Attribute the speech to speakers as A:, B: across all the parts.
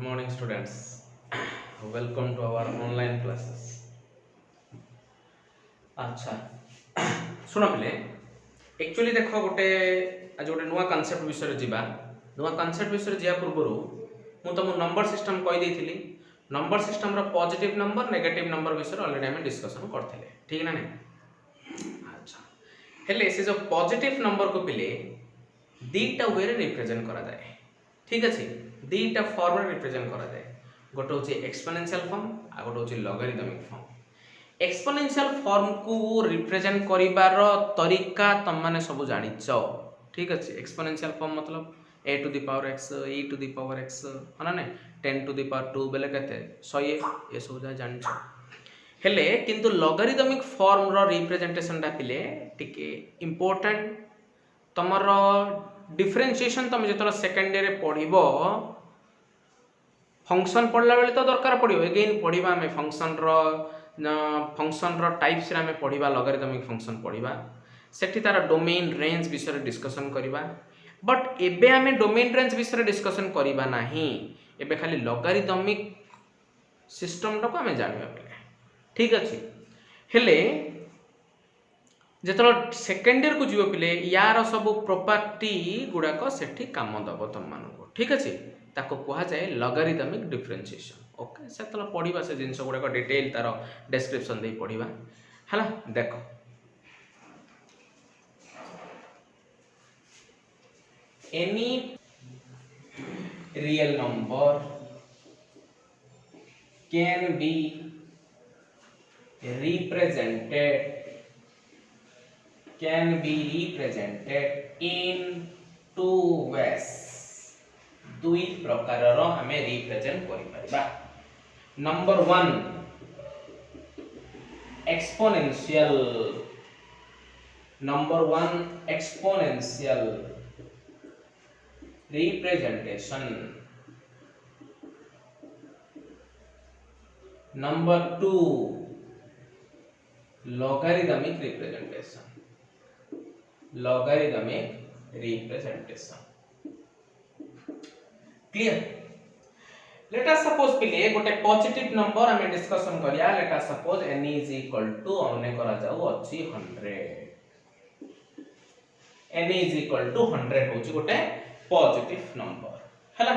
A: morning students. Welcome to our online classes. अच्छा शुण पे actually देख गोटे आज गोटे नुआ कॉन्सेप्ट विषय जीवा नुआ कॉन्सेप्ट विषय जा पूर्व मु तुम नंबर सिस्टम कहीदेली number system positive number negative number विषय ऑलरेडी आम डिस्कसन करते ठीक ना नहीं। अच्छा हेले से जो पॉजिटिव नंबर को पिले दीटा वे रिप्रेजेंट करा जाए ठीक अच्छे दीटा फॉर्म रे रिप्रेजेंट करा जाए गोटे हूँ एक्सपोनेंशियल फॉर्म आ गोटे हूँ लॉगरिथमिक फॉर्म। एक्सपोनेंशियल फॉर्म को रिप्रेजेंट करिबार तरीका तुम माने सब जानिच ठीक अच्छे। एक्सपोनेंशियल फॉर्म मतलब a to the power x e to the power x है ना 10 टू द पावर 2 बेले केते 100 ये सब जा जानिच हेले किंतु लॉगरिथमिक फॉर्म रो रिप्रेजेंटेशन टा पिले टिके इंपोर्टेंट तमर डिफरेंशिएशन तुम जो सेकेंड रे पढ़िबो फंक्शन पढ़ला बेले तो दरकार पड़ो एगेन पढ़ा आम फंक्शन रो टाइप्स रे आम पढ़ा लॉगरिथमिक फंक्शन पढ़ा सेठी तार डोमेन रेंज विषय डिस्कसन करबा बट एबे आम डोमेन रेंज विषय डिस्कसन करबा नाही एबे खाली लॉगरिथमिक सिस्टम टाको आम जानिबा बेले ठीक अछि। हेले जेतलो सेकेंड ईयर को जीव पिले यार सब प्रॉपर्टी गुड़ाक सेठी काम दब तुम मानको ठीक अछि ताको कहा जाए लॉगरिथमिक डिफरेंशिएशन ओके से तला पढ़िबा से जिंस गुड़ाक डिटेल तार डिस्क्रिप्शन दे पढ़िबा हला देखो any real number can be represented in two ways दुई प्रकार हमें रिप्रेजेंट करि परबा। Number 1 exponential representation. Number 2 logarithmic representation clear। let us suppose पिले गोटे पॉजिटिव नंबर हमें डिस्कशन करिया let us suppose n is equal to हमने करा जाऊ अछि 100 n is equal to 100 होची गोटे पॉजिटिव नंबर हला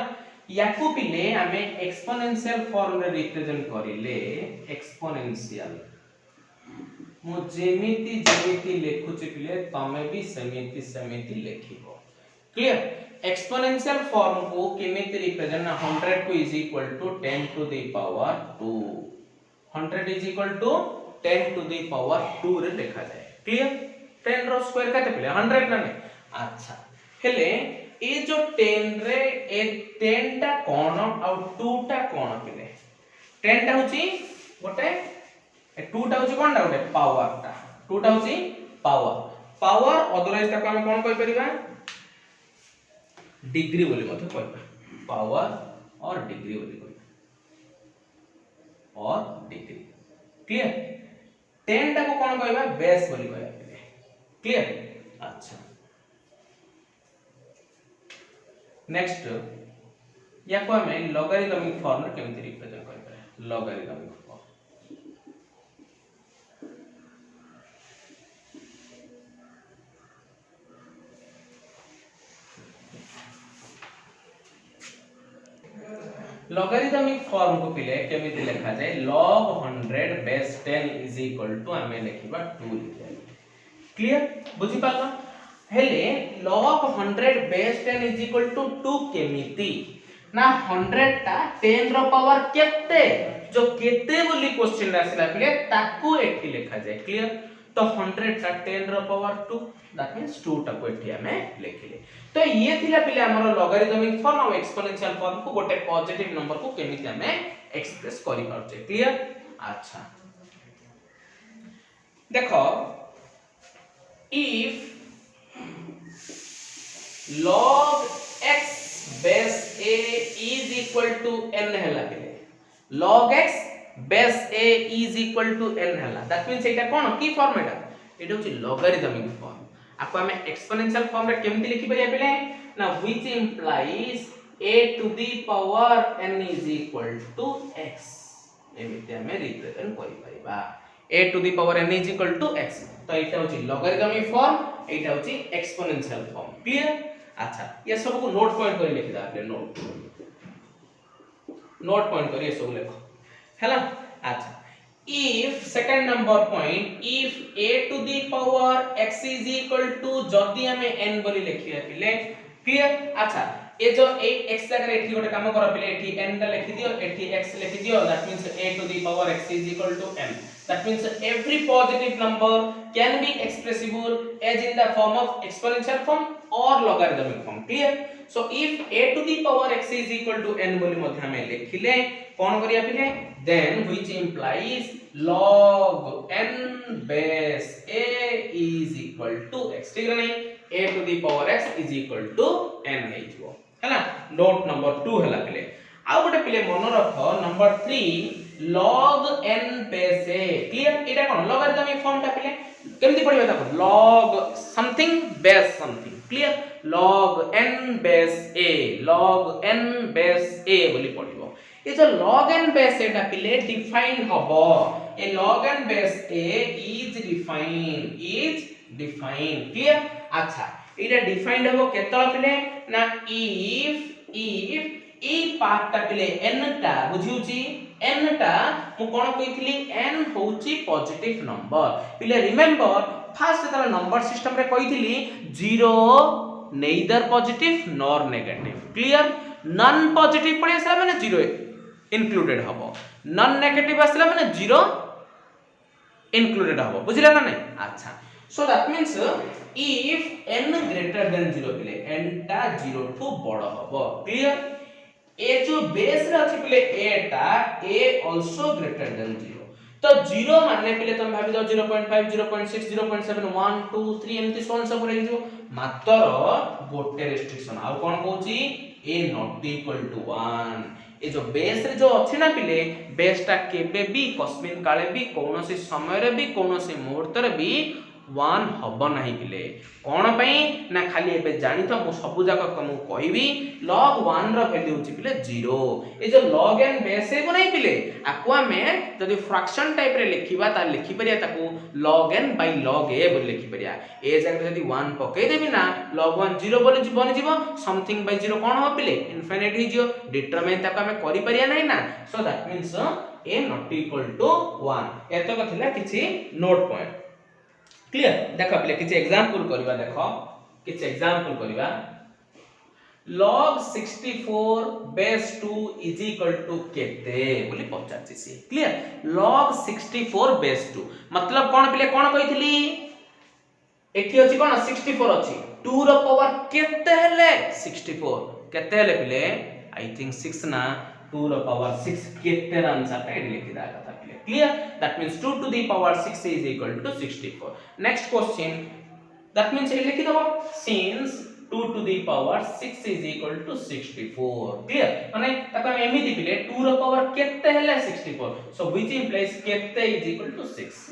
A: याकू पिले हमें एक्सपोनेंशियल फॉर्म रे रिप्रेजेंट करिले एक्सपोनेंशियल मु जेमिति लिखुची पिले तमे भी सेमिति लिखिबो क्लियर। एक्सपोनेंशियल फॉर्म को केमिति रिप्रेजेंट 100 को is equal to 10 to the power 2 100 is equal to 10 to the power 2 रे लिखा जाए क्लियर। 10 रो स्क्वायर काते पिले 100 ना नहीं अच्छा हेले ए जो 10 रे ए 10 टा कोन और 2 टा कोन पिले 10 टा होची गोटे 2 टा होची कोन टा गोटे पावर टा 2 टा होची पावर अदरवाइज ता हम कोन कहि परिबा डिग्री बोली मते कहबा पावर और डिग्री बोली कहबा और डिग्री क्लियर। 10 टा को कोन कहबा बेस बोली कहबा क्लियर। अच्छा नेक्स्ट या को हमें लॉगरिथमिक फॉर्म में केमिति रिप्रेजेंट करबा लॉगरिथमिक फॉर्म। लॉगरिथमिक फॉर्म को पिले केमिति लिखा जाए log 100 base 10 is equal to हमें लिखिबा 2 लिखा क्लियर बुझी पाला हेले log 100 base 10 is equal to 2 केमिति ना 100 टा 10 रो पावर केते जो केते बोली क्वेश्चन आसिला पिले ताकू एठी लिखा जाए क्लियर। तो 100 टा 10 रो पावर 2 दैट मींस 2 टा को एठी हमें लिखिले तो ये थिला पिले हमरो लॉगरिथमिक फॉर्म और एक्सपोनेंशियल फॉर्म को गोटे पॉजिटिव नंबर को केमिति हमें एक्सप्रेस करि पारछे क्लियर। अच्छा देखो if log x base a is equal to n हला पिले log x base a is equal to n हला दैट मींस एटा कोन की फॉर्म एटा होची लॉगरिथमिक फॉर्म आपको हमें एक्सपोनेंशियल फॉर्म रे केमिति लिखि परिया पिले ना which implies a to the power n is equal to x एमिति हमें रिप्रेजेंट करि परिबा a to the power n is equal to x तो एटा होची लॉगरिथमिक फॉर्म एटा होची एक्सपोनेंशियल फॉर्म क्लियर अच्छा ये सब को नोट पॉइंट करी लिखि दा आपले नोट पॉइंट करी ये सब लिखो हैला अच्छा if second number point if a to the power x is equal to जदी हमें n बोली लिखिया पिले क्लियर अच्छा ये जो x जगह एठी गोटे काम करा पिले एठी n ता लिखि दियो एठी x लिखि दियो that means a to the power x is equal to n that means every positive number can be expressible as in the form of exponential form or logarithmic form clear so if a to the power x is equal to n बोली मध्ये हमें लिखिले कोन करिया पिले then which implies log n base a is equal to x ठीक है नहीं a to the power x is equal to n है जो हैला नोट नंबर 2 हैला पिले आ गोटे पिले मन रख number 3 log n base a clear Etah cone logarithmic form ता पिले केमति पढिबा ता log something base something clear log n base a बोली पढिबो ये जो log n base a ता पिले डिफाइन हबो ए log n base a is defined clear अच्छा एटा डिफाइंड हबो केतला पिले ना if ए पार्ट ता पिले n ता बुझिउची n ता मु कोन कहितली n होची पॉजिटिव नंबर पिले रिमेंबर फर्स्ट तला नंबर सिस्टम रे कहितली 0 neither positive nor negative clear non positive पड़े असला माने 0 इंक्लूडेड हबो नॉन नेगेटिव असला माने 0 इंक्लूडेड हबो बुझिला ना नहीं अच्छा so that means if n greater than 0 पिले n ता 0 ठू बड़ हबो क्लियर ए जो बेस रे अछि पिले a ता a also greater than 0 तो 0 माने पिले तुम भाबी जाओ 0.5 0.6 0.7 1 2 3 एमती सोन सब रहि जो मात्र गोटे रेस्ट्रिक्शन आ कोन कहूची a not equal to 1 ए जो बेस रे जो अछि ना पिले बेस ता केबे भी कस्मिन काले भी कोनोसी समय रे भी कोनोसी मुहूर्त रे भी 1 हबो नाही पिले कोन पई ना खाली एबे जानि तो मु सबु जाक कमु कहबी log 1 रो वैल्यू होची पिले 0 ए जो log n बेस ए को नाही पिले आकुआ में जदी फ्रैक्शन टाइप रे लिखिबा ता लिखि परिया ताकू log n by log a बोली लिखि परिया ए जगह जदी 1 पकई देबी ना log 1 0 बोली बनि जीवो समथिंग by 0 कोन हो पिले इनफिनिट ही जियो डिटरमाइन ताको हमें करि परिया नाही ना so that means a not equal to 1 एतो कथिला किछि नोट पॉइंट क्लियर देखो पिले किछि एग्जांपल करबा देखो किछि एग्जांपल करबा log 64 base 2 is equal to केते बोली पचाछि सी क्लियर log 64 base 2 मतलब कोन पिले कोन कहितली एठी अछि कोन 64 अछि 2 रो पावर केते हेले 64 केते हेले पिले आई थिंक 6 ना 2 रो पावर 6 केते रा आंसर ता एडी लिखि दा कथा पिले clear that means 2 to the power 6 is equal to 64 next question that means ए लिखि दबो since 2 to the power 6 is equal to 64 clear माने ताको हम एमिति पिले 2 रो पावर केते हेले 64 so which implies केते is equal to 6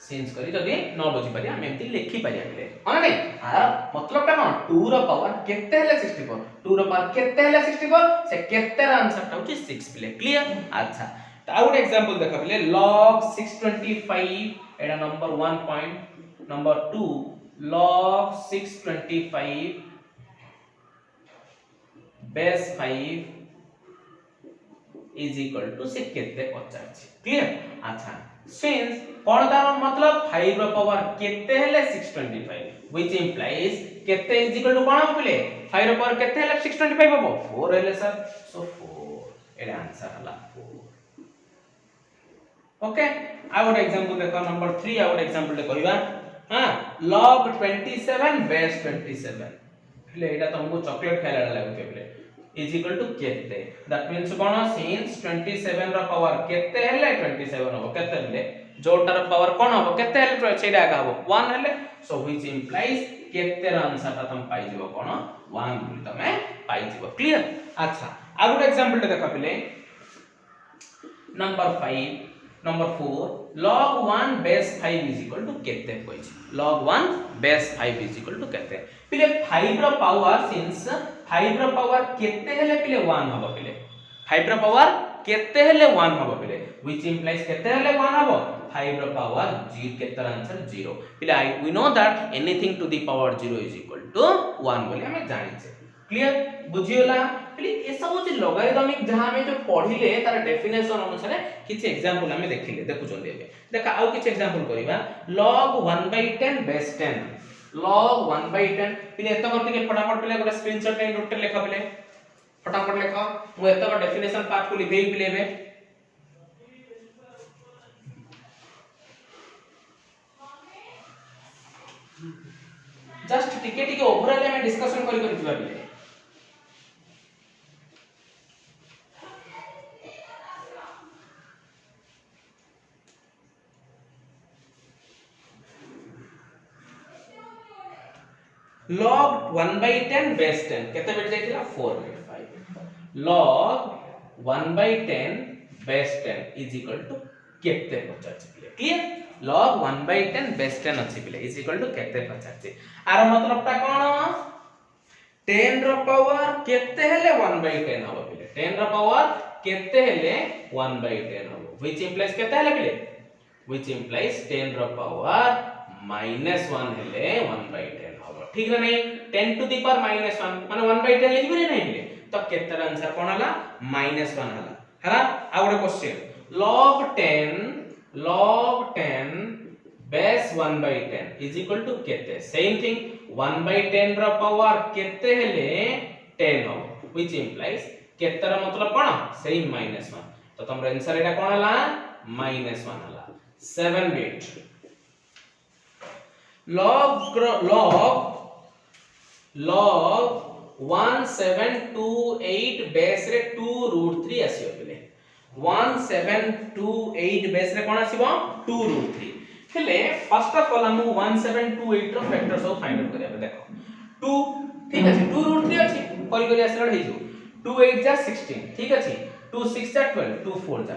A: चेंज करी जदी न बुझी पारिया हम एमिति लिखि पारिया पिले माने नहीं आ मतलब ता कोन 2 रो पावर केते हेले 64 2 रो पावर केते हेले 64 से केते रा आंसर ता होची 6 पिले क्लियर अच्छा ता आउट एग्जांपल देखा पिले log 625 एडा number 1 point number 2 log 625 base 5 is equal to से केते पचाछि क्लियर अच्छा since कोन तार मतलब 5 रो पावर केते हेले 625 which implies केते is equal to कोन पिले 5 रो पावर केते हेले 625 हबो 4 हेले सर so 4 एडा आंसर हला 4 ओके आउट एग्जांपल देखो नंबर 3 आउट एग्जांपल दे करिवा हां log 27 base 27 ले एटा तुमको चॉकलेट खाइला लागते प्ले इज इक्वल टू केते दैट मींस कोन सिंस 27 रो पावर केते हेले 27 हो केते ले जोटार पावर कोन हो केते हेले सेडा आगा हो 1 हेले सो व्हिच इंप्लाइज केते रा आंसर ता तुम पाई जीवो कोन 1 बोली तमे पाई जीवो क्लियर अच्छा आ गुड एग्जांपल देखा पिले number 5 number 4 log 1 base 5 is equal to केते होई log 1 base 5 is equal to केते पिले 5 रो पावर सिंस 5 रो पावर केते हेले पिले 1 हबो पिले 5 रो पावर केते हेले 1 हबो पिले which implies केते हेले 1 हबो 5 रो पावर 0 केतर आंसर 0 पिले we know that anything to the power 0 is equal to 1 बोले हमें जानि छे क्लियर बुझियोला पिले ए सब जे लॉगरिथमिक जहां में जो पढिले तार डेफिनेशन अनुसार किछ एग्जांपल हमें देखिले देखुचोंदी एबे देखा आउ किछ एग्जांपल करिबा log 1/10 base 10 log 1/10 पिले एत करते के फटाफट पिले गोटे स्क्रीनशॉट ले नोट लेखा पिले फटाफट लेखा मु एत का डेफिनेशन पार्ट को लिखेई पिले एबे जस्ट टिके टिके ओवरऑल में डिस्कशन करि करि दिबा पिले log 1/10 base 10 केते बैठ जाइतिला 4/5 log 1/10 base 10 is equal to केते पचाछि पिले क्लियर log 1/10 base 10 अछि पिले is equal to केते पचाछि आर मतलब ता कोन 10 रो पावर केते हेले 1/10 हबो पिले 10 रो पावर केते हेले 1/10 हबो which implies केते हेले पिले which implies 10 रो पावर -1 हेले 1/10 ठीक है नहीं 10 टू द पावर -1 माने 1/10 लिखबे नहीं पिले तो केतर आंसर कोन हला -1 हला हला आ गोटे question log 10 base 1/10 is equal to केते सेम थिंग 1/10 रो पावर केते हेले 10 हो which implies केतर मतलब कोन सेम -1 तो तमर आंसर एटा कोन हला -1 हला 7 बिट log 1728 बेस रे 2√3 आसीयो पिले 1728 बेस रे कोन आसीबो 2√3 हेले फर्स्ट ऑफ ऑल हम 1728 रो फैक्टर सब फाइंड आउट करिया देखो 2 ठीक अछि 2√3 अछि करि करि आसला हे जो 2 8 जा 16 ठीक अछि 2 6 जा 12 2 4 जा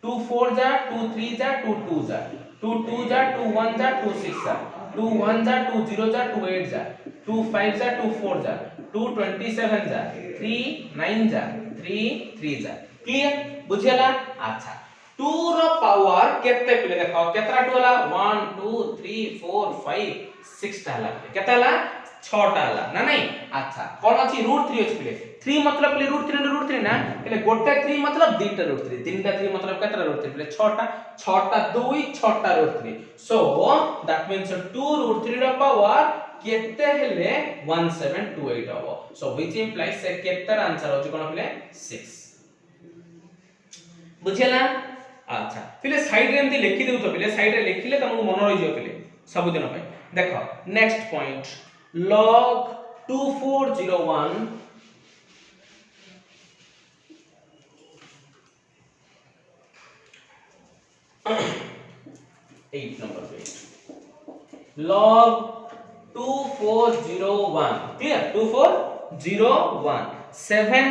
A: 2 4 जा 2 3 जा 2 2 जा 2 2 जा 2 1 जा 2 6 जा 2 1 जा 2 0 जा 2 8 जा 2 5 जा 2 4 जा 2 27 जा 3 9 जा 3 3 जा क्लियर बुझियला अच्छा 2 रो पावर केते पिले देखो केतरा 2 हला 1 2 3 4 5 6 टा हला केते हला 6 टा हला ना नहीं अच्छा कोन अछि √3 अछि पिले 3 मतलब पिले √3 ना पिले गोटे 3 मतलब दीटा √3 तीनटा 3 मतलब केतरा √3 पिले 6 टा 2 6 टा √3 सो दैट मींस 2√3 रो पावर केते हेले 1728 हबो सो व्हिच इंप्लाइज से केतर आंसर होची कोन पिले 6 बुझियला अच्छा पिले साइड रे एमती लिखि देउ तो पिले साइड रे लिखिले तमको मन रहि जियो पिले सब दिन पे देखो नेक्स्ट पॉइंट log 2401 8 नंबर पे log 2401 clear 2401 7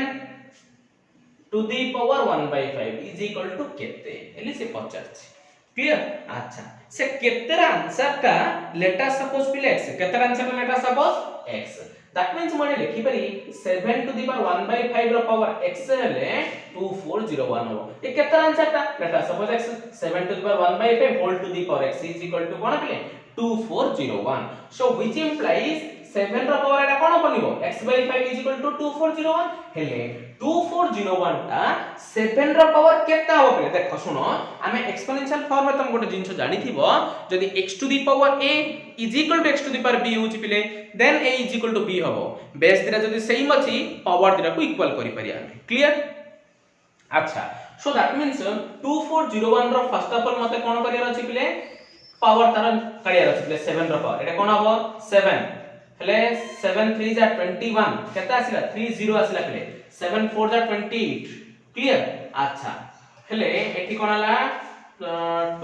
A: to the power 1/5 is equal to केते एली से पचाछि क्लियर अच्छा से केतेर आंसर का लेट अस सपोज पिले x केतेर answer let us suppose x that means मोने लिखि परी 7 to the power 1/5 रो पावर x हेले 2401 हो ए केतेर आंसर का let us suppose x 7 to the power 1/5 whole to the power x is equal to कोन पिले 2401 so which implies 7 रो पावर एटा कोन बनिबो x/5 is equal to 2401 हेले 2401 ता 7 रो पावर केता हो पे देखो सुनो हमें एक्सपोनेंशियल फॉर्म में तुम गोटे जिंस जानि थिबो जदी x to the power a is equal to x to the power b होची पिले then a is equal to b हबो बेस दिरा जदी सेम अछि पावर दिरा को इक्वल करि परिया क्लियर अच्छा सो दैट मींस 2401 रो फर्स्ट ऑफ ऑल मते कोन करियर अछि पिले पावर तार करियर अछि पिले 7 रो पावर एटा कोन हबो 7 हेले 7 3 जा 21 केता आसिला 30 आसिला पिले 7 4 जा 28 क्लियर अच्छा हेले एठी कोन हला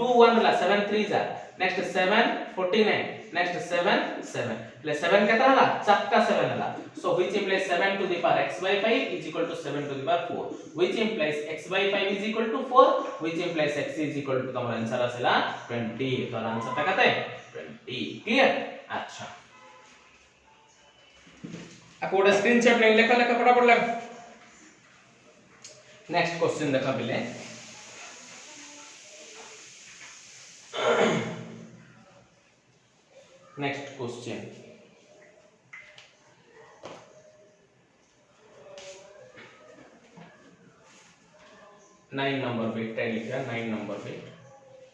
A: 2 1 हला 7 3 जा नेक्स्ट 7 49 नेक्स्ट 7 7 ले 7 केतना हला चारटा 7 हला so which implies 7 to the power x by 5 is equal to 7 to the power 4 which implies x by 5 is equal to 4 which implies x is equal to तमरा आंसर आसेला 20 तो आंसर ता कते 20 क्लियर अच्छा आ कोड स्क्रीनशॉट नहीं लेखा लेखा फटाफट लग नेक्स्ट क्वेश्चन देखा पहले नेक्स्ट क्वेश्चन नाइन नंबर पे टाइप लिखा 9 नंबर पे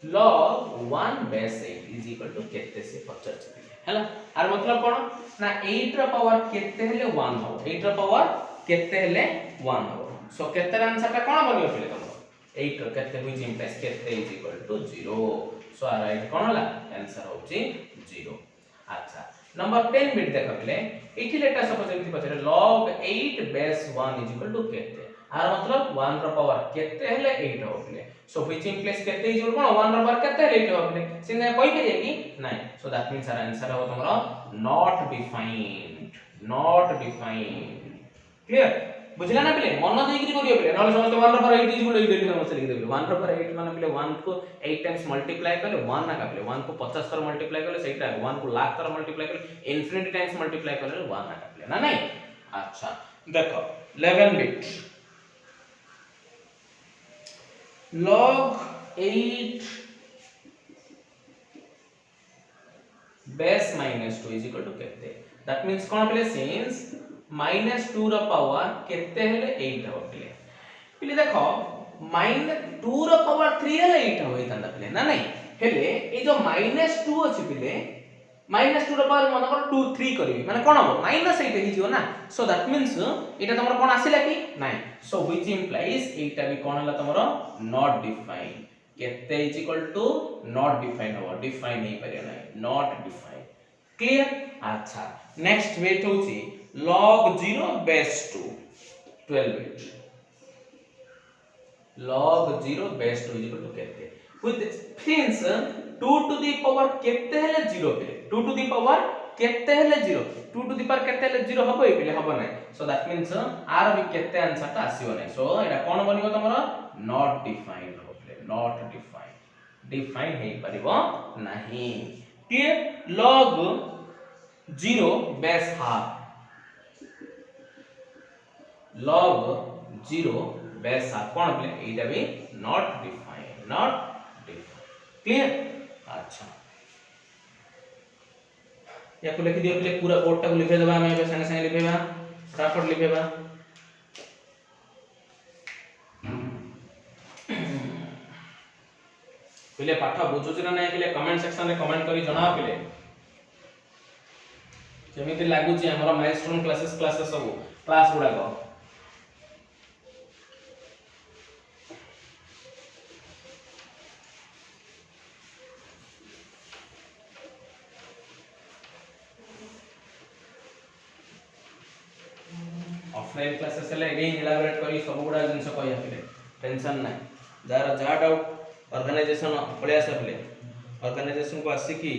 A: log 1 base 8 is equal to केते से 50 हैला आर मतलब कोन ना 8 रा पावर केते हेले 1 हो 8 रा पावर केते हेले 1 हो सो केते रा आंसर ता कोन बनियो पहिले तमरो 8 रा केते व्हिच इंप्लाइज केते इज इक्वल टू 0 सो आर राइट कोन होला आंसर होची 0 अच्छा नंबर 10 बिट देखा पहिले एठी लेटा सपोज एमति पछरे log 8 base 1 is equal to केते आर मतलब 1 रा पावर केते हेले 8 हो पहिले सो व्हिच इंप्लाइज केते इज इक्वल टू 1 रा पावर केते हेले 8 हो पहिले सिने कोइ पे कि नहीं so that means our answer हो तमरो नॉट डिफाइंड क्लियर बुझला ना पहिले मन देई कि करियो पहिले नले समस्त 1 रा पावर 8 इज इक्वल टू 8 समस्त लिख देबे 1 रा पावर 8 माने पहिले 1 को 8 टाइम्स मल्टीप्लाई करले 1 ना का पहिले 1 को 50 तर मल्टीप्लाई करले सेटा 1 को लाख तर मल्टीप्लाई करले इन्फिनिटी टाइम्स मल्टीप्लाई करले 1 ना का पहिले ना नहीं अच्छा देखो 11 bit log 8 base minus 2 is equal to केते that means कोन पहिले सिंस minus 2 रा पावर केते हेले 8 हो पहिले देखो minus 2 रा पावर 3 हेले 8 हो इतंदा पहिले ना नहीं हेले ए जो minus 2 अछि पहिले minus 2 रा पावर मन कर 2 3 करबी माने कोन हो minus 8 हि जियो ना सो दैट मींस एटा तमरो कोन आसिला कि नहीं सो व्हिच इंप्लाइज एटा भी कोन हला तमरो नॉट डिफाइंड केते is equal to not defined हो डिफाइन नहीं परियो नहीं नॉट डिफाइंड क्लियर अच्छा नेक्स्ट वेट होची log 0 base 2 12 बिट log 0 base 2 is equal to केते with since 2 to the power केते हेले 0 पे 2 to the power केते हेले 0 2 to the power केते हेले 0 हबो ए पे हबो नै सो दैट मींस आर भी केते आंसर ता आसीओ नै सो एटा कोन बनियो तमरो नॉट डिफाइंड हो पे नॉट डिफाइंड हे परिबो नाही clear log 0 base half log 0 base half कोन पे एटा भी नॉट डिफाइंड क्लियर अच्छा या को लिख दियो पहले पूरा कोड टा को लिखे देबा हमें संगे संगे लिखेबा फटाफट लिखेबा पहले पाठ बुझुछ ना नहीं पहले कमेंट सेक्शन रे कमेंट करी जणाओ पहले जेमिति लागु छी हमर माइलस्टोन क्लासेस सब क्लास गुडा को ऑफलाइन क्लासेस ले एगेन इलाबोरेट करी सब गुडा जिंस कहि आपिले टेंशन ना जार जा डाउट ऑर्गेनाइजेशन पळे आसे पले ऑर्गेनाइजेशन को आसी की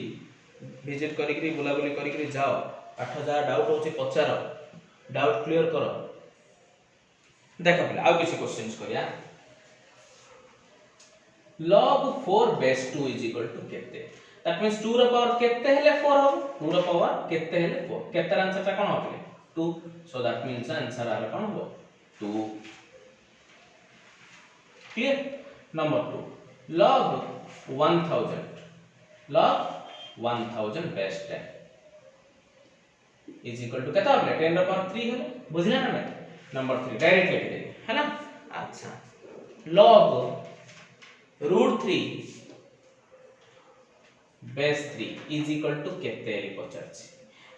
A: विजिट करी करी बुलाबुली करी करी जाओ पाठ जा डाउट होची पचार डाउट क्लियर करो देखो पले आउ किसी क्वेश्चंस करिया log 4 base 2 is equal to केते दैट मींस 2 रा पावर केते हेले 4 हो 2 रा पावर केते हेले 4 केते आंसर ता कोन होतले 2 so that means answer आर कोन हो 2 clear number 2 log 1000 base 10 is equal to केता होले 10 रा पावर 3 होले बुझला ना मैं नंबर 3 डायरेक्ट लिख दे है ना अच्छा log √3 base 3 is equal to केते एली पचारछि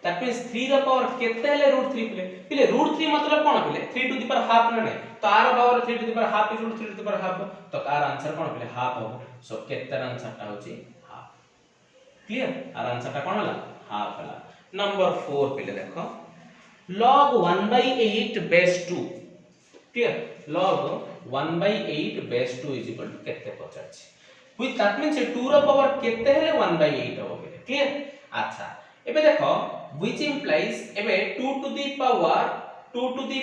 A: दैट मींस 3 रा पावर केते हेले √3 पले √3 मतलब कोन पले 3 टू द पावर हाफ ना नहीं तो आर power 3 to the power half is √3 to the power half तो आर आंसर कोन पले हाफ हो सो केते आंसर ता होची हाफ क्लियर आर आंसर ता कोन हला हाफ हला नंबर 4 पले देखो log 1/8 base 2 clear log 1/8 base 2 is equal to केते पचारछि with that means 2 रा पावर केते हेले 1/8 हो गेले क्लियर अच्छा एबे देखो व्हिच इंप्लाइज एबे 2 टू द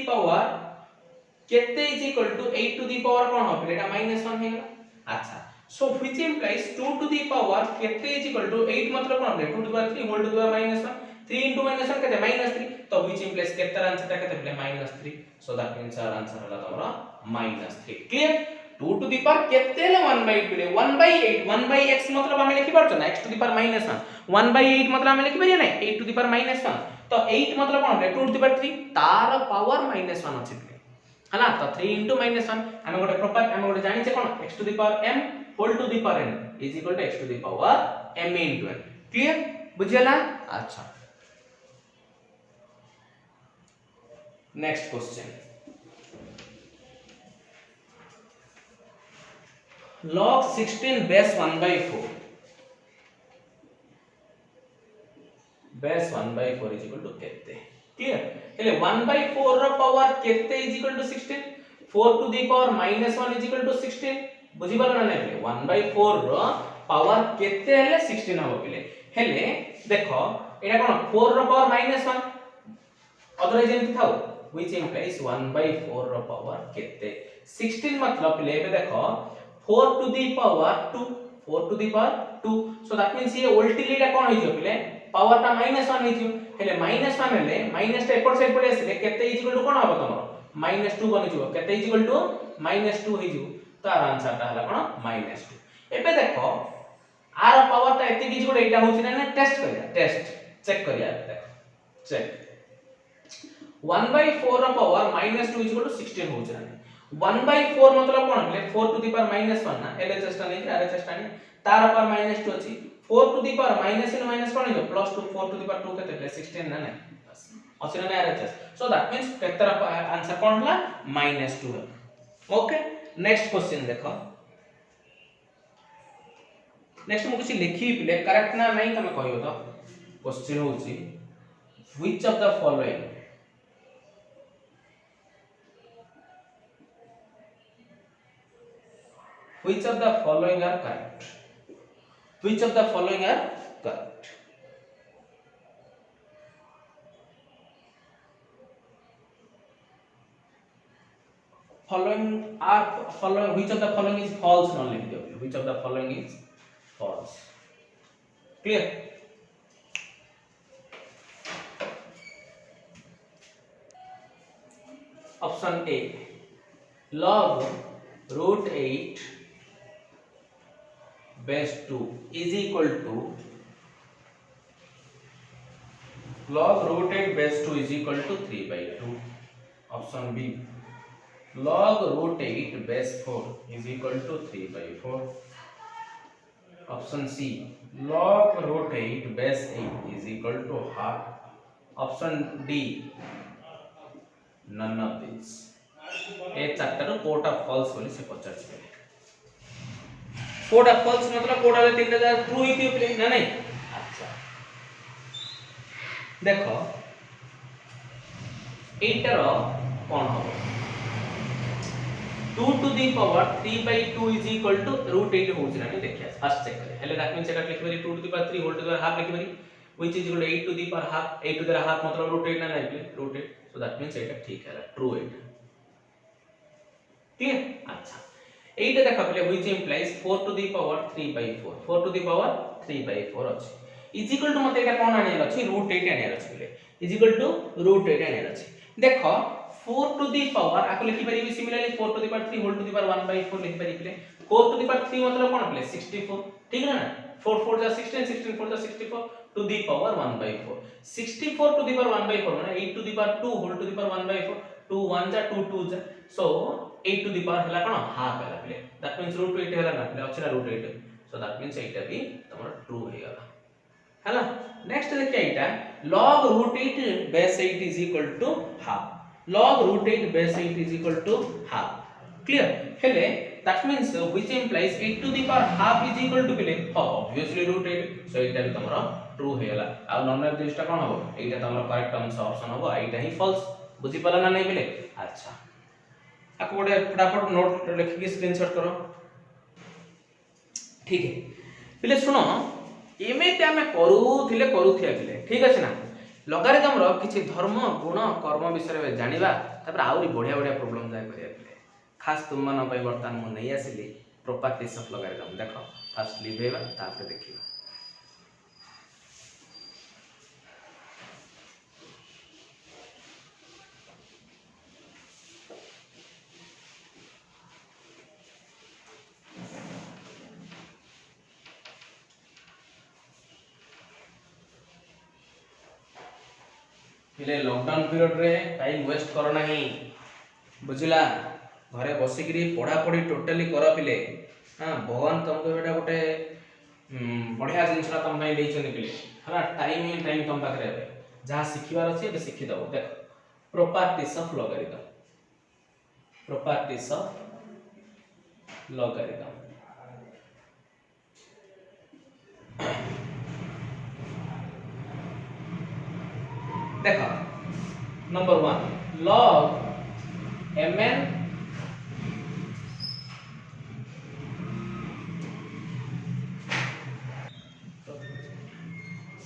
A: पावर केते is equal to 8 to the power कोन हो एटा -1 हे गेला। अच्छा so which implies 2 to the power केते इज इक्वल टू 8 मतलब कोन हो 2 to the power 3 whole to the power -1 3 into -1 केते -3 तो व्हिच इंप्लाइज केते आंसर ता केते -3 so that means our answer होला तमरा -3 क्लियर 2 टू द पावर केते ले 1/8 बिले 1/8 1/x मतलब हमें लिखि परछ ना x टू द पावर -1 1/8 मतलब हमें लिखि परिया नै 8 टू द पावर -1 तो 8 मतलब कोन 2 टू द पावर 3 तार पावर -1 अछि हला तो 3 into -1 हमें गोटे प्रॉपर हमें गोटे जानि छै कोन x to the power m whole to the power n is equal to x to the power m into n clear बुझियला। अच्छा next question log 16 base 1/4 base 1/4 is equal to केते क्लियर हेले 1/4 रो पावर केते is equal to 16 4 to the power -1 is equal to 16 बुझि पालो ना नै 1/4 रो पावर केते हेले 16 हो पिले हेले देखो एटा कोन 4 रो पावर -1 अदरवाइज एमति थाउ व्हिच इंप्लाइज 1/4 रो पावर केते 16 मतलब पिले एबे देखो 4 to the power 2 4 to the power 2 so that means ये अल्टीमेटली टा कोन होई जो पिले पावर टा -1 होई जो हेले -1 हेले माइनस टा एपर साइड पड़े आसे केते इज इक्वल टू कोन होबो तमरो -2 बनि जो केते इज इक्वल टू -2 होई जो तो आंसर टा हला कोन -2 एबे देखो आर पावर ता एते किछ गोटे एटा होछि ना टेस्ट करिया टेस्ट चेक करिया देखो चेक 1/4 रो पावर -2 इज इक्वल टू 16 होछि ना 1/4 मतलब कोन ले 4 टू द पावर -1 ना LHS टा नै RHS टा नै तार पावर -2 अछि 4 to the power minus in minus कोन हो प्लस 2 4 टू द पावर 2 केते ले 16 ना नै अछि ना RHS सो दैट मींस केतरा आंसर कोन हला -2 ओके नेक्स्ट क्वेश्चन देखो नेक्स्ट मु कुछ लिखि पिले करेक्ट ना नै तमे कहियो तो क्वेश्चन होछि which of the following which of the following are correct which of the following are correct following which of the following is false no लिख दियो which of the following is false clear option A log root 8 base 2 is equal to log root 8 base 2 is equal to 3/2 option B log root 8 base 4 is equal to 3/4 option C log root 8 base 8 is equal to half option D none of these ए चारटा रो कोटा false बोली से पचार छै Kota false मतलब कोटा ले 3000 true ही थी प्ले ना नहीं अच्छा देखो एटा रो कोन हो 2 to the power 3/2 is equal to √8 हो छै ना देखिया फर्स्ट चेक करे हेले दैट मींस एटा लिख बरी 2 to the power 3 whole to the power half लिख बरी which is equal to 8 to the power half 8 to the half मतलब √8 ना नहीं √8 सो दैट मींस एटा ठीक है ट्रू एटा ठीक है अच्छा एटा देखा पले which implies 4 to the power 3/4 4 to the power 3/4 अछि इज इक्वल टू मते एटा कोन आने अछि √8 आने अछि पले इज इक्वल टू √8 आने अछि देखो 4 टू द पावर आको लिखि परिबी similarly 4 to the power 3 whole to the power 1/4 लिखि परिबे 4 टू द पावर 3 मतलब कोन पले 64 ठीक है ना 4 4 जा 16 16 4 जा 64 to the power 1/4 64 to the power 1/4 माने 8 to the power 2 whole to the power 1/4 2 1 जा 2 2 जा सो 8 टू द पावर हला कोन हाफ हला प्ले दैट मींस √8 हला ना प्ले अछि ना √8 सो दैट मींस एटा भी तमर ट्रू हे गला हला नेक्स्ट देखिए एटा log √8 base 8 is equal to half log √8 base 8 is equal to half clear हेले that means which implies 8 to the power half is equal to प्ले ऑब्वियसली √8 सो एटा भी तमर ट्रू हे गला आ नॉन ऑफ दिसटा कोन हो एटा तमर करेक्ट आंसर ऑप्शन हो एटा ही फॉल्स बुझी पाला ना नहीं प्ले अच्छा आपको गोटे फटाफट नोट लिखिक स्क्रीनशॉट करो ठीक है पहले सुनो एमती आम करुथिया पिले ठीक अच्छे ना लगारिदम किसी धर्म गुण कर्म विषय जाना तापर आहरी बढ़िया बढ़िया प्रोब्लेम जाए करिया पिले खास तुम मन बर्तमान मुझे नहीं आसिली प्रॉपर्टीज ऑफ लगारिदम देख फास्ट लिभेवा तापर देखिबा लॉकडाउन पीरियड रे टाइम वेस्ट करो नहीं बुझिला घरे बसिकी पढ़ापढ़ी टोटाली कर पिले हाँ भगवान तुमको एटा गोटे बढ़िया जिनसा तुम पिले है टाइम ही टाइम तुम पाखे जहाँ शिखबार अच्छे शिखिदेव देख properties of logarithm properties of logarithm देखो नंबर 1 log mn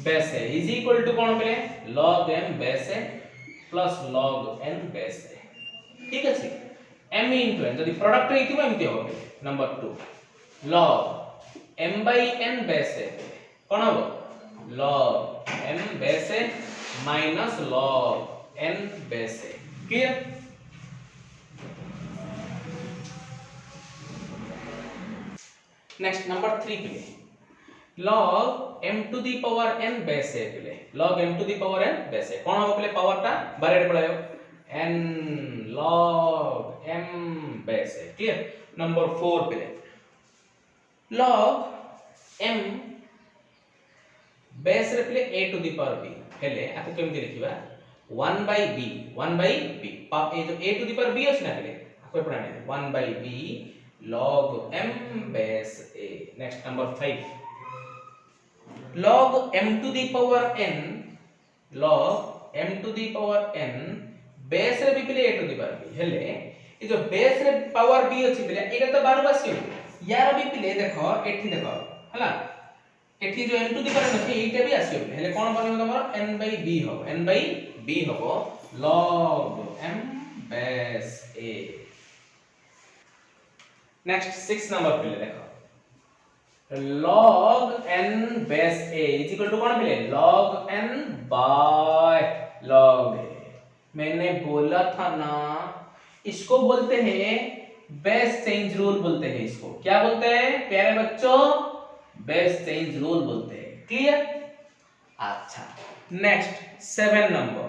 A: बेस है इज इक्वल टू कौन पे log m बेस है प्लस log n बेस है ठीक अछि m into n यदि प्रोडक्ट हेतिबो एमति हो number 2 log m by n base है कौन हो log m बेस है माइनस log n बेस है क्लियर नेक्स्ट नंबर 3 पे log m to the power n base है पे log m to the power n base है कौन हो पे पावर टा बारे पड़ायो n log m बेस है क्लियर नंबर 4 पे log m बेस रे पे a to the power b हेले आके केमति लिखिबा 1 by b ए जो a to the power b अछि ना हेले आको पढ़ाने 1 by b log m बेस a next number 5 log m to the power n log m to the power n base रे भी पिले a to the power b हेले ए जो बेस रे पावर b अछि पिले एटा तो बार बार यार भी पिले देखो एठी देखो हला एठी जो n to the power n एटा भी आसियो हेले कोन बनिबो तमरो n by b हो log m बेस a नेक्स्ट 6 नंबर पे देखो log n base a is equal to कौन मिले log n by log a मैंने बोला था ना इसको बोलते हैं बेस चेंज रूल बोलते हैं इसको क्या बोलते हैं प्यारे बच्चों बेस चेंज रूल बोलते हैं क्लियर अच्छा नेक्स्ट 7 नंबर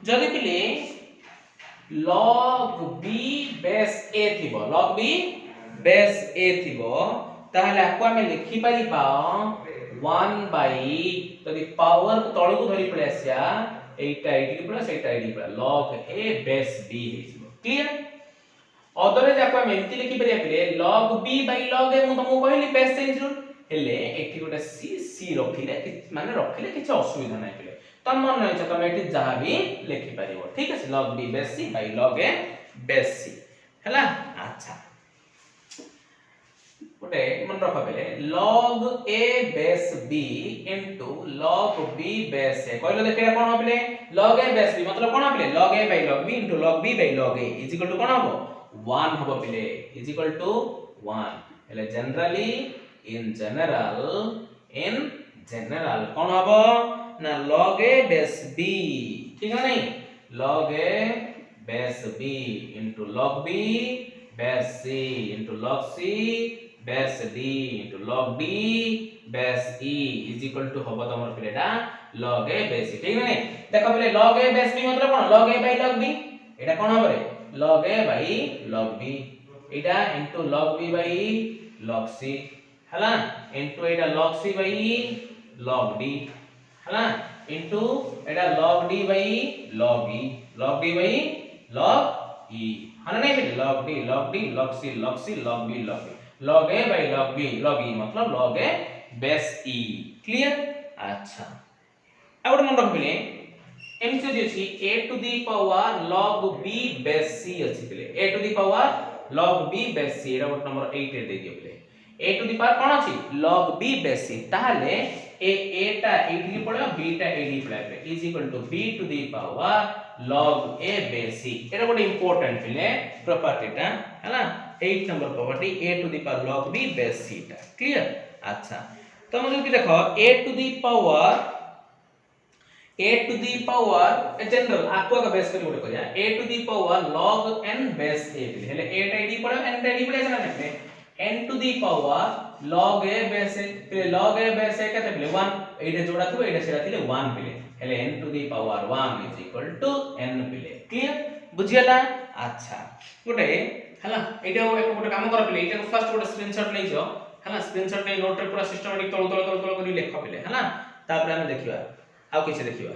A: जदि पिले log b बेस a थिबो log b बेस a थिबो ताहले आको हमें लिखि पारि पाओ 1 बाय जदि पावर तळु को धरि पळे आसिया एटा एटी प्लस एटा एटी plus log a base b हिजिबो क्लियर अदरे जाको हमें एंति लिखि पारि पिले log b by log a मु तुमको कहली बेस चेंज रूल हेले एठी गोटे सी रखिले माने रखिले किछ असुविधा नै पिले तम मन नै छ तमे एठी जहा भी लिखि परिबो ठीक है log b base c by log a base c हला अच्छा गोटे मन रख पले log a base b into log b base a कहलो देखिरा कोन होबले log a बेस b मतलब कोन होबले log a by log b into log b by log a is equal to कोन होबो 1 होबो पले इज इक्वल टू 1 हेले जनरली in general कौन होबो ना log a बेस b ठीक है नहीं log a base b into log b base c into log c base d into log d base e is equal to होबो तमर पिलेटा log a base c ठीक है नहीं देखो पहले log a बेस b मतलब कोन log a by log b एटा कोन होबो रे log a by log b Etah into log b by log c हला into Etah log c by log d हला into Etah log d by log e log d by log e हना नहीं मिले log d log c log b log a by log b log e मतलब log a base e clear अच्छा अब मन रख बिले एमसी जे छी a to the power log b base c अछि बिले a to the power log b base c Etah number 8 रे दे दियो बिले a टू द पावर कोन अछि log b बेस c ताहले a टा एठी पड़े b टा एठी पड़े is equal to b to the power log a base c एटा गोटे इंपोर्टेंट पिले प्रॉपर्टी टा हैला 8 नंबर property a to the power log b base c टा क्लियर अच्छा तो हम जो देखो a to the power a general आको का बेस करी गोटे करिया a to the power log n base a हेले a टा एडी पड़े n टा एडी पड़े ना ने n to the power log a base log a base a केते पिले 1 एडे जोड़ा थबो एडे सेरा थिले 1 पिले हेले n to the power 1 is equal to n पिले क्लियर बुझियला अच्छा गोटे हला एटा गोटे काम कर पिले एटा फर्स्ट गोटे स्क्रीनशॉट नै जो हला स्क्रीनशॉट नै नोट रे पूरा सिस्टमैटिक तळ करी लेख पिले हला तापर हम देखिबा आउ किछ देखिबा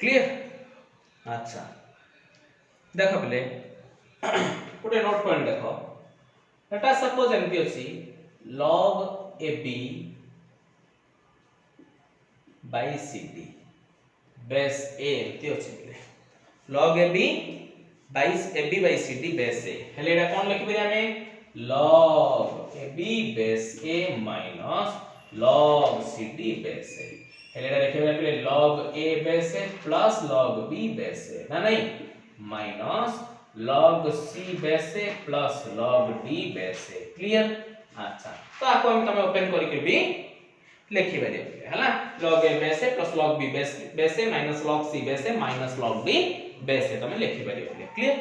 A: क्लियर अच्छा देखो पिले गोटे नोट पॉइंट देखो एटा सपोज एमती अछि log ab by cd base a एमती अछि पिले log ab by cd base a हेले एटा कोन लिखबे हमें log ab base a minus log cd base a हेले एटा लिखबे पिले log a base a plus log b base a ना नहीं minus log c base a plus log d base a clear अच्छा तो आपको हम तमे ओपन करी के भी लिखि बे हला log a base a plus log b base a minus log c base a minus log d base a तमे लिखि बे क्लियर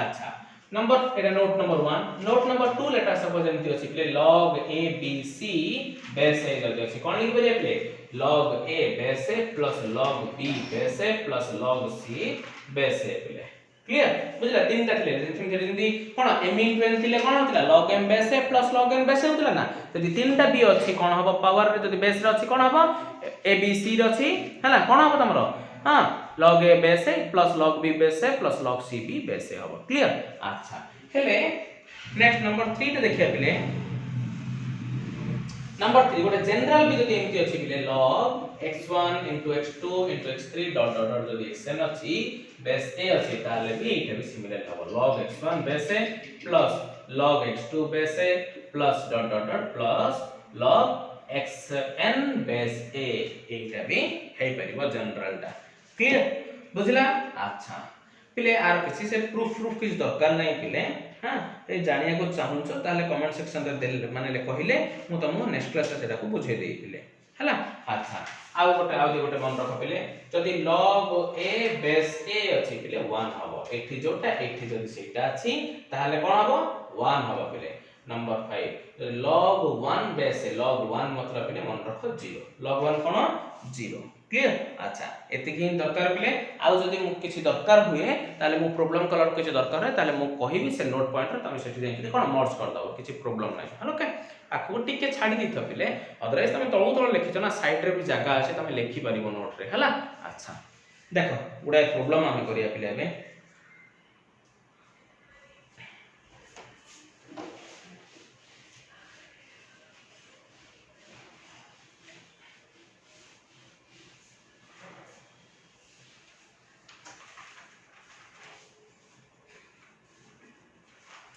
A: अच्छा नंबर एटा नोट नंबर 1 नोट नंबर 2 लेटा सपोज एमती अछि प्ले log a b c base a जल्दी अछि कोन लिखि बे प्ले log a base a plus log b base a plus log c base a प्ले क्लियर बुझला तीनटा थिले जेमती कोन m * n थिले कोन होतला log m बेस a plus log n base a होतला ना यदि तीनटा b अछि कोन हबो पावर रे यदि बेस रे अछि कोन हबो a b c रे अछि हला कोन हबो तमरो हां log a base a plus log b base a plus log c b base a हबो क्लियर अच्छा हेले नेक्स्ट नंबर 3 टे देखिया पिले नंबर 3 गोटे जनरल भी जदी एमती अछि पिले log x1 x2 x3 dot dot dot जदी xn अछि बेस a अछि ताले भी इटा भी सिमिलर हबो log x1 base a plus log x2 base a plus dot dot dot plus log xn base a एटा भी हे परिबो जनरल टा क्लियर बुझला अच्छा पिले आर किसी से प्रूफ किछ दरकार नै पिले हां ए जानिया को चाहू छ ताले कमेंट सेक्शन रे देले माने कहिले मु तमु नेक्स्ट क्लास रे सेटा को बुझे देई पिले हला अच्छा आउ गोटे मन रख पिले जदी log a बेस a अछि पिले 1 हबो एठी जोटा एठी जदी सेटा अछि ताले कोन हबो 1 हबो पिले number 5 log 1 base a log 1 मतलब पिले मन रख 0 log 1 कोन 0 क्लियर अच्छा एति कि दरकार पिले आउ जदी मु किछि दरकार हुए ताले मु प्रॉब्लम कलर किछि दरकार है ताले मु कहिबी से नोट पॉइंट रे तमे सेठी जाई कोन मर्ज कर दबो किछि प्रॉब्लम नै हलो ओके आखु टिके छाडी दिथ पिले अदरवाइज तमे तळु लिखिछ ना साइड रे भी जगह আছে तमे लिखि परिबो नोट रे हला अच्छा देखो गुडा प्रॉब्लम हम करिया पिले एबे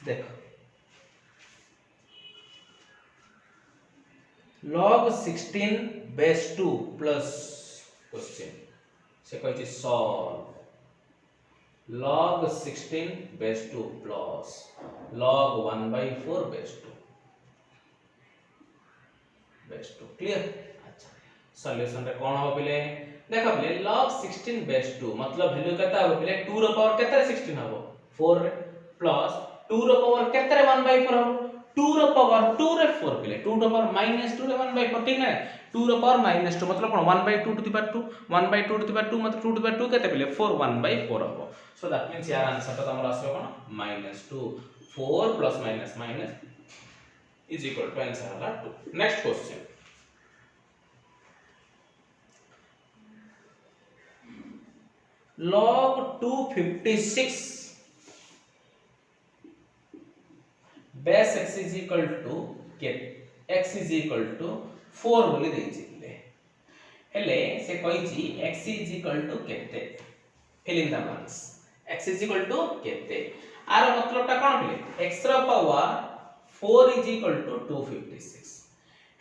A: देखो log 16 बेस 2 प्लस क्वेश्चन से कहै छै solve log 16 base 2 plus log 1/4 base 2 clear अच्छा सॉल्यूशन रे कोन हो पिले देखो पिले log 16 बेस 2 मतलब वैल्यू केता हो पिले 2 रो पावर केता 16 हो 4 रे प्लस 2 रो पावर केते 1/4 हो 2 रो पावर 2 रे 4 पिले 2 रो पावर -2 रे 1/4 ठीक ना 2 रो पावर -2 मतलब कोन 1/2 to the power 2 1/2 to the power 2 मतलब 2 टू द पावर 2 केते पिले 4 1/4 हो सो दैट मींस यार आंसर तो हमरा आसो कोन -2 4 plus minus minus is equal to answer होला 2 next question log 256 base x is equal to के x इज इक्वल टू 4 बोली देछि हेले से कहिछि x इज इक्वल टू केते fill in the blanks x is equal to केते आर मतलब ता कोन पिले x रो पावर 4 इज इक्वल टू 256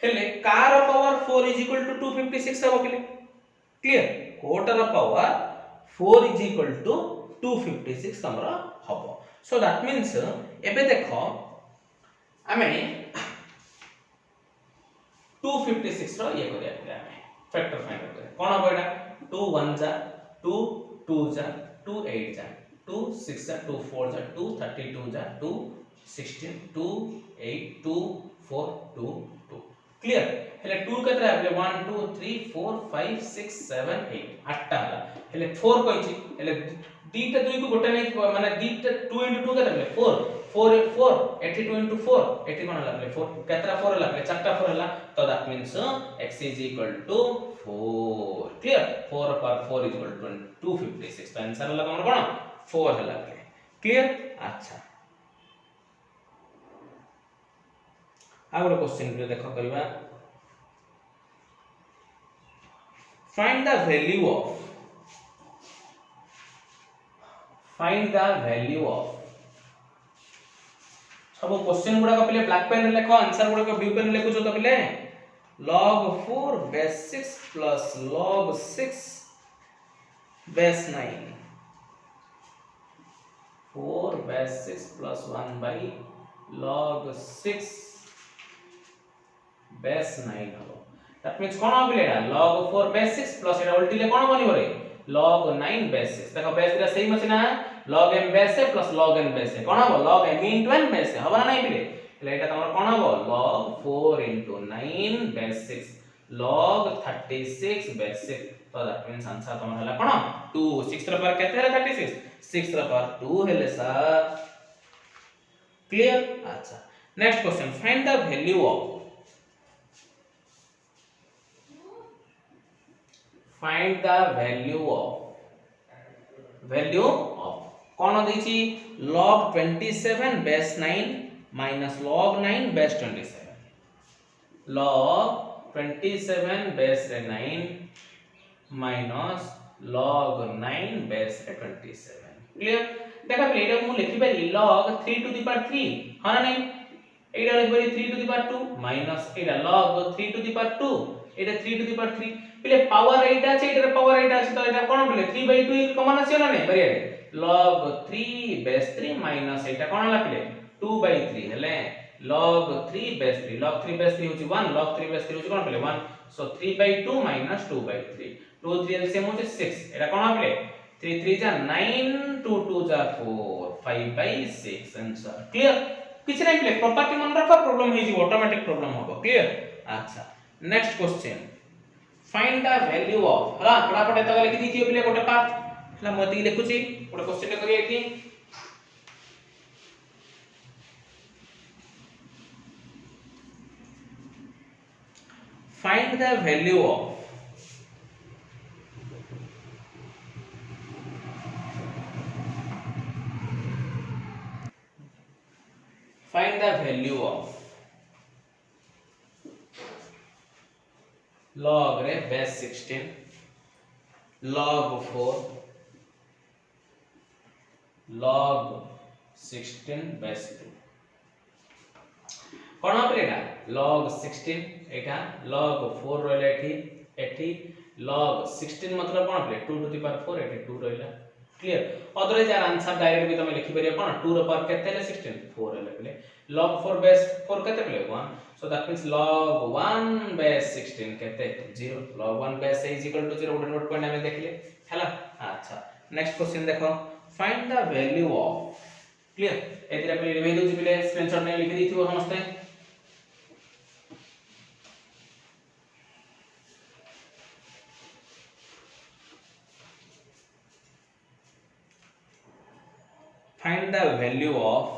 A: हेले कार पावर 4 इज इक्वल टू 256 हो पिले क्लियर कोटर पावर 4 इज इक्वल टू 256 हमरा हबो सो दैट मींस एबे देखो आमे 256 रो ये करिया पिले आमे फैक्टर फाइंड करे कोन हबो एटा 2 1 जा 2 2 जा 2 8 जा 2 6 जा 2 4 जा 2 32 जा 2 16 2 8 2 4 2 2 क्लियर हेले 2 केतरा हबले 1 2 3 4 5 6 7 8 आठटा हला हेले 4 कहिछि हेले दीटा 2 को गोटे नै माने दीटा 2 * 2 केतरा हबले 4 4 4 82 * 4 80 कोन हला 4 केतरा 4 हला चारटा 4 हला तो that means x is equal to 4 clear 4 पर 4 इज इक्वल टू 256 तो आंसर हला हमर कोन 4 हला क्लियर अच्छा आगो क्वेश्चन पे देखो करबा find the value of सब क्वेश्चन गुडा को पहले ब्लैक पेन लिखो आंसर गुडा को ब्लू पेन लिखो तो पहले log 4 base 6 plus log 6 base 9 4 base 6 plus 1 by log 6 base 9 हबो that means cone हबले Etah log 4 base 6 plus एटा उल्टी ले कोन बनिबो रे log 9 base 6 देखो base रा सही मसिना log m base plus log n base कोन हबो log m into n base हबा नै पिले એટલે এটা তোমার কোন হবো log 4 into 9 base 6 log 36 base 6 तो दैट मींस आंसर তোমার हला कोन 2 6 ರ पर केते हला 36 6 ರ पर 2 हेले सर क्लियर अच्छा next question find the value of कौन देछि log 27 base 9 minus log 9 base 27 log 27 base 9 minus log 9 base 27 clear देखा प्ले एटा मु लिखि पारी log 3 to the power 3 हां नहीं एटा लिखि पारी 3 to the power 2 minus Etah log 3 to the power 2 Etah 3 to the power 3 पहले पावर 8 আছে এটার পাওয়ার 8 আছে তো এটা কোন বলে 3/2 কমন আছে না নাই বাড়িয়ে log 3 base 3 minus এটা কোন হলা পহলে 2/3 হেলে log 3 base 3 log 3 base 3 होची 1 log 3 base 3 होची कोन पहले 1 सो 3/2 minus 2/3 2 3 एलसीएम होची 6 এটা কোন पहले 3 3 जा 9 2 2 जा 4 5/6 आंसर क्लियर किछ नहीं पहले प्रॉपर्टी मन रखो प्रॉब्लम हे जी ऑटोमेटिक प्रॉब्लम होबो क्लियर अच्छा next question find the value of हला फटाफट एत लिखि दिथियो पहिले गोटे पार्ट हला मति लिखुची गोटे क्वेश्चन करिए एठी find the value of log रे base 16 log 4 log 16 base 2 कोन अपरेटा log 16 एटा log 4 रहला एठी log 16 मतलब कोन अपरे 2 to the power 4 एठी 2 रहला क्लियर अदरवाइज यार आंसर डायरेक्ट भी तमे लिखि परिया कोन 2 रो पावर केते ले 16 4 रहला पले log 4 base 4 केते पले 1 so that means log 1 base 16 केते 0 log 1 base is equal to 0 note point हमें देख ले हैला अच्छा नेक्स्ट क्वेश्चन देखो find the value of clear एतिरा पे रिवाइज होची पले स्क्रीनशॉट ने लिखि दिथिबो समस्ते find the value of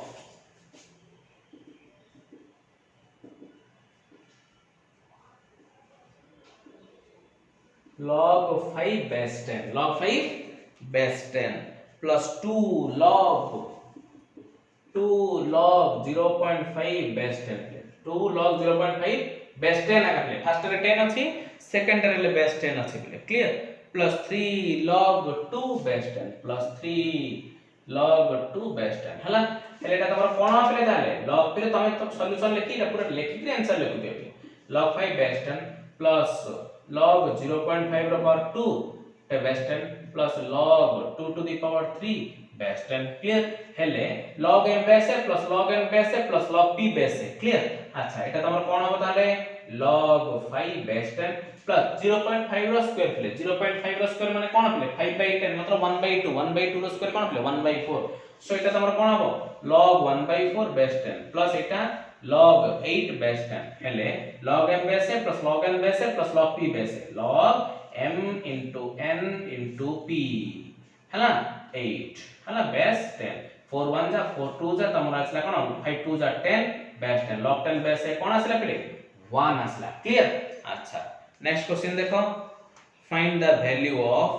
A: log 5 base 10 log 5 base 10 plus 2 log 0.5 base 10 2 log 0.5 base 10 Agha play first ray 10 अछि सेकंड रे base 10 अछि play clear plus 3 log 2 base 10 plus 3 log 2 base 10 हला हेले एटा तमर कोन प्ले ताले log प्ले तमे तो सॉल्यूशन लिखि पूरा लिखि के आंसर लिखि दियो log 5 base 10 plus log 0.5 रो power 2 base 10 plus log 2 to the power 3 base 10 clear हेले log m base plus log n base plus log p base clear अच्छा एटा तमर कोन हो ताले log 5 base 10 plus 0.5 रो स्क्वायर प्ले 0.5 रो square माने कोन play 5/10 मतलब 1/2 1/2 रो square कोन play 1/4 सो एटा तमर कोन हो log 1/4 base 10 plus एटा log 8 base 10 हेले log m base plus log n base plus log p base log m into n into p हला 8 हला base 10 4 1 जा 4 2 जा तमरा आसला कोन 5 2 जा 10 base 10 log 10 base कोन आसला प्ले 1 आसला क्लियर अच्छा नेक्स्ट क्वेश्चन देखो find the value of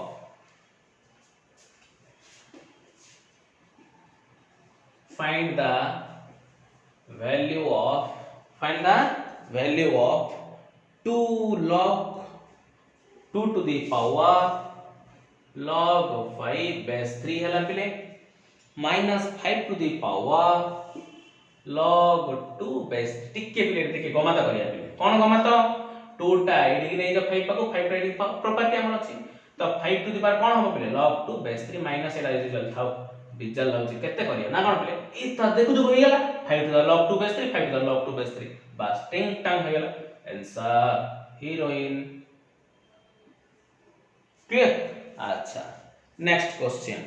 A: find the value of 2 log 2 to the power log 5 base 3 हला पिले minus 5 to the power log 2 base टिके पिले देखि गमाता करिया पिले कोन गमाता 2 टा एडी नै जो 5 पाको 5 एडी प्रॉपर्टी हमर अछि तो 5 to the power कोन हो पिले log 2 base 3 minus एडा रिजल्ट थाउ बिजल लाउची केते करिया ना कोन पिले ई त देखु जो होई गेला 5 to the log 2 base 3 5 to the log 2 base 3 बस टिंग टांग हो गेला आंसर हीरोइन क्लियर अच्छा next question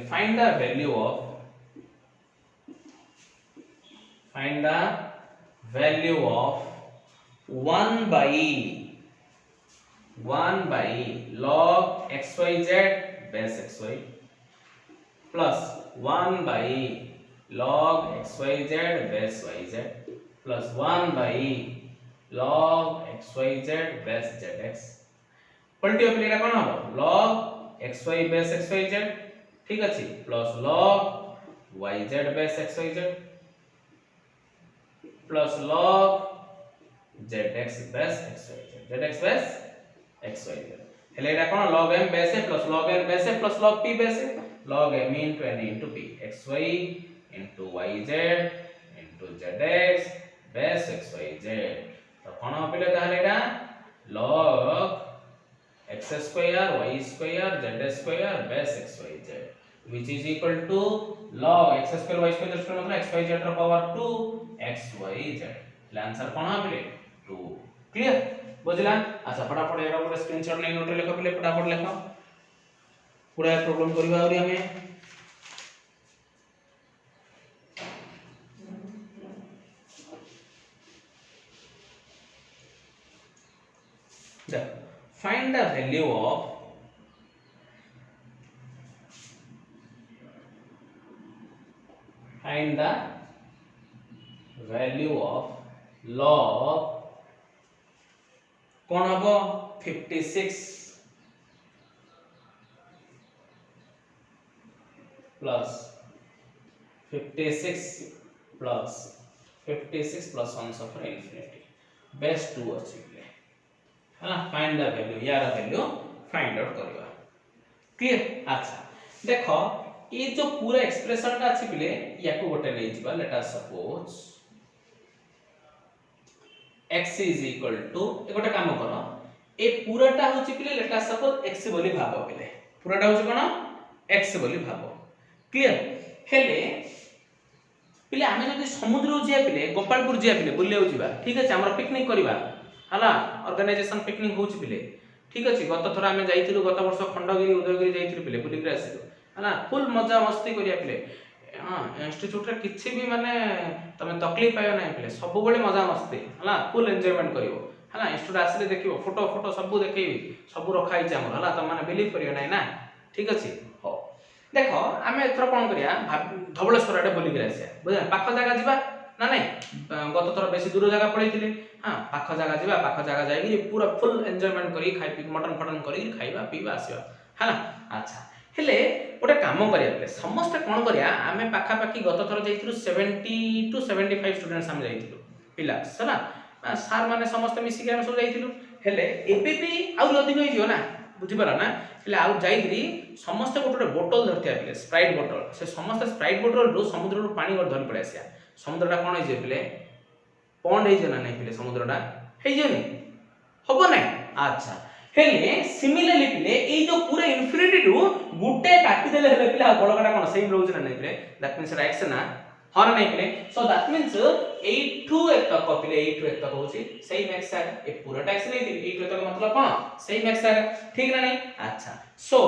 A: find the value of 1 by log xyz base xy plus 1 by log xyz base yz plus 1 by log xyz base zx पलटी अपने कोन हो log xy base xyz ठीक अछि plus log yz base xyz plus log zx base xyz zx base xyz हेले एटा कोन log m base plus log n base plus log p base log m into n into p xy into yz into zx base xyz तो कोन होपिले ताहले एटा log x square y square z square base xyz which is equal to log x square y square z square मतलब xyz ର power 2 xyz answer कोन होपिले 2 clear बुझला अच्छा फटाफट era पूरा screenshot नै note रे लिखो पले फटाफट लिखो पूरा प्रॉब्लम करबा और हमें find the value of log कौन हबो 56 plus 56 plus 1 suffer infinity base 2 अछि हला फाइंड द वैल्यू यार वैल्यू फाइंड आउट करबा क्लियर अच्छा देखो ये जो पूरा एक्सप्रेशन का अछि पिले याको गोटे नै जिबा late us suppose x is equal to ए गोटे काम करो ए पूराटा होची पिले लेट अस सपोज x बोली भाबो पिले पूराटा होची कोन x बोली भाबो क्लियर हेले पिले आमे जदि समुद्र जिया पिले गोपालपुर जिया पिले बुलियो जिबा ठीक अछि हमरा पिकनिक करबा हला ऑर्गेनाइजेशन पिकनिक होची पिले ठीक अछि गत थरा आमे जाइतिलु गत वर्ष खंडगिरी उदयगिरी जाइतिलु पिले बुली के आसिलु हला फुल मजा मस्ती करिया पिले हां इंस्टीट्यूट रे किछि भी माने तमे तकलीफ पायो नै पिले सब बळे मजा मस्ती हला फुल एन्जॉयमेंट करिवो हला इंस्टीट्यूट आसिले देखिवो फोटो सब देखेबी सब रखाई छै हमर हला त माने बिलीव करियो नै ना ठीक अछि हो देखो आमे एथरो कोन करिया धबळेश्वर आडे बुली के आसिया बुझा पाखो जागा जिबा ना नहीं गत थर बेसी दूर जगह पड़े हाँ पाख जगह जावा पाख जगह जाइए पूरा फुल एंजॉयमेंट करी खाई पी मटन फटन करी खाइबा पीवा आसीबा है अच्छा हेले गोटे काम करिया समस्त कौन करिया आमे पाखा पाखी गत थर जाइथिलु 70 टू 75 स्टूडेंट्स हम जाइथिलु पिला सला सार माने समस्त मिसिक हम सब जाइथिलु हेले एबे भी आउ अधिक होई जियो ना बुझी पारा ना हेले आउ जाइद्री समस्त गोटे बोतल धरतिया पिले स्प्राइट बोतल से समस्त स्प्राइट बोतल रो समुद्र रो पानी धरि पड़े आसिया समुद्रटा कोन होई जे पिले पॉन्ड होई जे ना नहीं पिले समुद्रटा हेई जे नहीं हबो नहीं अच्छा हेले सिमिलरली पिले ए जो पूरा इन्फिनिटी रु गुटे काटी देले हेले पिले बळकटा कोन सेम रोज ना नहीं पिले दैट मींस एक्स ना हाँ नहीं पिले सो दैट मींस 8 टू एक तक पिले 8 टू एक तक होची सेम एक्स है ए पूरा टैक्स नहीं थी 8 टू एक तक मतलब कोन सेम एक्स है ठीक ना नहीं अच्छा so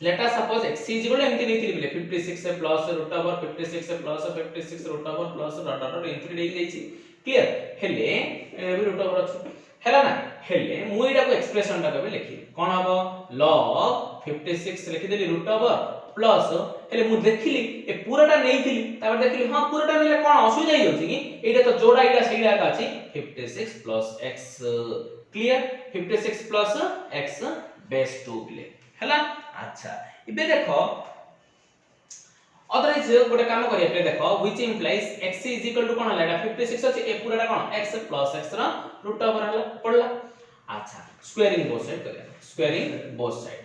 A: let us suppose x is equal एमती नहीं थी पिले 56 से प्लस रूट ओवर 56 से plus 56 root over plus dot dot infinity देई जाईची क्लियर हेले भी रूट ओवर अछि हैला ना हेले मु एटा को एक्सप्रेशन टा कबे लिखि कोन हबो log 56 लिखि देली रूट ओवर प्लस हेले मु देखिली ए पूराटा नेइथिली तापर देखिली हां पूराटा नेले कोन असुविधा होई होची कि एटा तो जोड़ा एटा सेइडा का अछि 56 plus x clear 56 plus x base 2 पिले हैला अच्छा इबे देखो अदरवाइज गोटे काम करिया पे देखो which implies x is equal to कोन हला एटा 56 अछि ए पूराटा कोन x प्लस x रा रूट ओवर हला पड़ला अच्छा स्क्वायरिंग बोथ साइड करिया स्क्वायरिंग बोथ साइड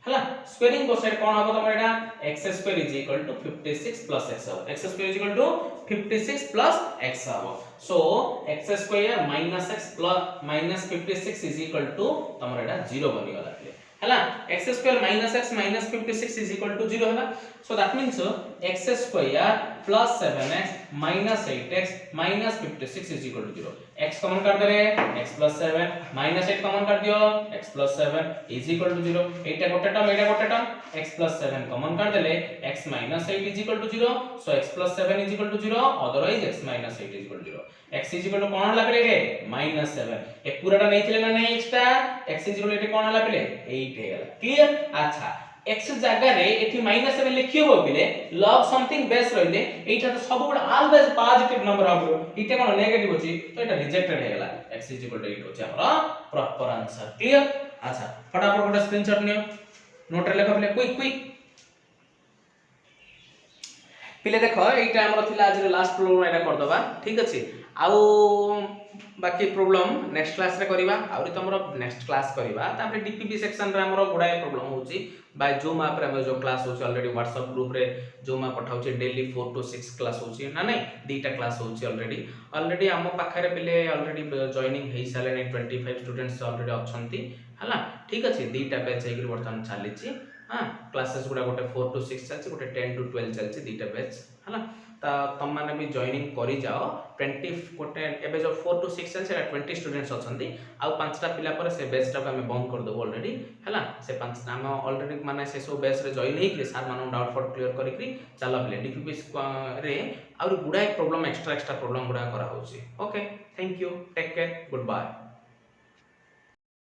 A: हला स्क्वायरिंग बोथ साइड कोन हबो तमर एटा x square is equal to 56 plus x हबो x square is equal to 56 plus x हबो so x square minus x plus minus 56 is equal to तमर एटा 0 बनि गला हला x square minus x minus 56 is equal to 0 हला सो that means x square plus 7x minus 8x minus 56 is equal to 0 x common कर दे x plus 7 minus 8 common कर दियो x plus 7 is equal to 0 एटा गोटे term x plus 7 common कर देले x minus 8 is equal to 0 so x plus 7 is equal to 0 otherwise x minus 8 is equal to 0 x is equal to कोन हला पिले minus 7 ए पूराटा नै थिले ना नै x टा x इज इक्वल टू कोन हला पिले 8 हे गला क्लियर अच्छा x जगह रे एठी -7 लिखियो पिले log समथिंग बेस रहिले एटा तो सब गुड ऑलवेज पॉजिटिव नंबर हबो इटे कोन नेगेटिव अछि तो एटा रिजेक्टेड हे गला x इज इक्वल टू 8 होछि हमरा प्रॉपर आंसर क्लियर अच्छा फटाफट गोटे स्क्रीनशॉट नियो नोट रे लिखो पिले क्विक पिले देखो एटा हमर थिला आज लास्ट प्रॉब्लम एटा कर दबा ठीक अछि आउ बाकी प्रॉब्लम नेक्स्ट क्लास रे करिबा आउरी तमरो नेक्स्ट क्लास करिबा तापर डीपीपी सेक्शन रे हमरो गुडाय प्रॉब्लम होची बाय जूम ऐप रे हम जो क्लास होची ऑलरेडी व्हाट्सएप ग्रुप रे जूम ऐप पठाउची डेली 4 टू 6 क्लास होची ना नहीं दीटा क्लास होची ऑलरेडी हम पाखरे पिले ऑलरेडी जॉइनिंग हेई साले 25 स्टूडेंट्स ऑलरेडी अछंती हला ठीक अछि दीटा बैच हेकि वर्तमान चलीची हां क्लासेस गुडा गोटे 4 टू 6 चलची गोटे 10 टू 12 चलची दीटा बैच हला ता तम माने भी जॉइनिंग करी जाओ 20 गोटे एबे जो 4 टू 6 चलची 20 स्टूडेंट्स अछंती आ पांचटा पिला पर से बैच टा हम बंद कर दो ऑलरेडी हला से पांच नाम ऑलरेडी माने से सो बैच रे जॉइन हेकि के सर मानो डाउट फॉर क्लियर करिकरी चला प्ले डीपीपी रे और गुडा प्रॉब्लम एक्स्ट्रा प्रॉब्लम गुडा करा होची okay thank you take care good bye.